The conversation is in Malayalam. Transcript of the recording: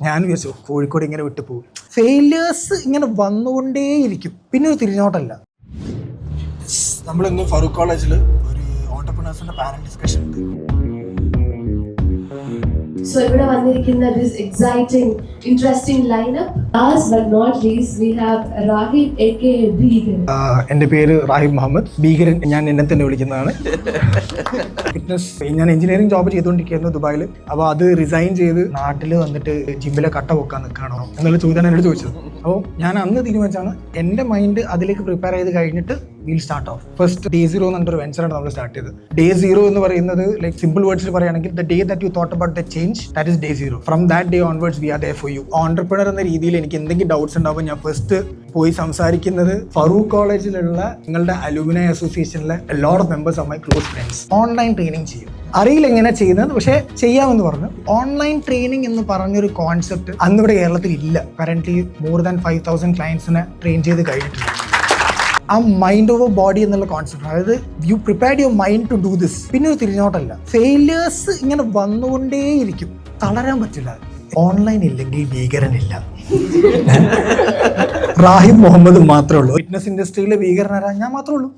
ഞാൻ വിചാരിച്ചു കോഴിക്കോട് ഇങ്ങനെ വിട്ടു പോകും. ഫെയിലിയേഴ്സ് ഇങ്ങനെ വന്നുകൊണ്ടേയിരിക്കും, പിന്നെ ഒരു തിരിഞ്ഞോട്ടല്ല. നമ്മളിന്ന് ഫറൂഖ് കോളേജിൽ ഒരു ഓണ്ടർപ്രണേഴ്സിന്റെ പാനൽ ഡിസ്കഷൻ ഉണ്ട്. So ഇവിടെ വന്നിരിക്കുന്ന this exciting, interesting lineup. Last but not least, we have Rahib aka Beegan. എൻ്റെ പേര് റാഹിബ് മുഹമ്മദ് ബീഗരൻ. ഞാൻ എന്നെ തന്നെ വിളിക്കുന്നതാണ്. ഫിറ്റ്നസ് ഞാൻ എഞ്ചിനീയറിംഗ് ജോബ് ചെയ്തുകൊണ്ടിരിക്കുകയായിരുന്നു ദുബായിൽ. അപ്പോൾ അത് റിസൈൻ ചെയ്ത് നാട്ടിൽ വന്നിട്ട് ജിമ്മിലെ കട്ട പൊക്കാൻ നിൽക്കുകയാണോ എന്നുള്ള ചോദ്യമാണ് എന്നോട് ചോദിച്ചത്. അപ്പോൾ ഞാൻ അന്ന് തീരുമാനിച്ചാണ് എൻ്റെ മൈൻഡ് അതിലേക്ക് പ്രിപ്പയർ ചെയ്ത് കഴിഞ്ഞിട്ട് wheel start of. First day 0 എന്നൊരു വെഞ്ചറാണ് നമ്മൾ സ്റ്റാർട്ട് ചെയ്തത്. ഡേ 0 എന്ന് പറയുന്നത് ലൈക്ക് സിമ്പിൾ വേർഡ്സിൽ പറയുകയാണെങ്കിൽ the day that you thought about the change, that is day 0. From that day onwards we are there for you. Entrepreneur എന്ന രീതിയിൽ എനിക്ക് എന്തെങ്കിലും ഡൗട്ട്സ് ഉണ്ടാവുമ്പോൾ ഞാൻ ഫസ്റ്റ് പോയി സംസാരിക്കുന്നത് ഫറൂഖ് കോളേജിലുള്ള നിങ്ങളുടെ അലൂമിനി അസോസിയേഷനിലെ lot of members of my close friends. Online training ചെയ്യും, അറിയില്ല എങ്ങനെ ചെയ്യുന്നത്, പക്ഷേ ചെയ്യാമെന്ന് പറഞ്ഞു. ഓൺലൈൻ ട്രെയിനിങ് എന്ന് പറഞ്ഞൊരു കോൺസെപ്റ്റ് അന്നിവിടെ കേരളത്തിൽ ഇല്ല. കറന്റ്ലി മോർ ദാൻ 5000 ക്ലയൻസിനെ ട്രെയിൻ ചെയ്ത് കഴിഞ്ഞിട്ടുണ്ട്. ആ മൈൻഡ് ഓവർ ബോഡി എന്നുള്ള കോൺസെപ്റ്റ്, അതായത് you prepared your mind to do this. പിന്നെ ഒരു തിരിഞ്ഞോട്ടല്ല. ഫെയിലിയേഴ്സ് ഇങ്ങനെ വന്നുകൊണ്ടേയിരിക്കും, തളരാൻ പറ്റില്ല. ഓൺലൈൻ ഇല്ലെങ്കിൽ ഭീകരനില്ല. റാഹിബ് മുഹമ്മദ് മാത്രമേ ഉള്ളൂ. ഫിറ്റ്നസ് ഇൻഡസ്ട്രിയിലെ ഭീകരനാരാ ഞാൻ മാത്രമേ ഉള്ളൂ.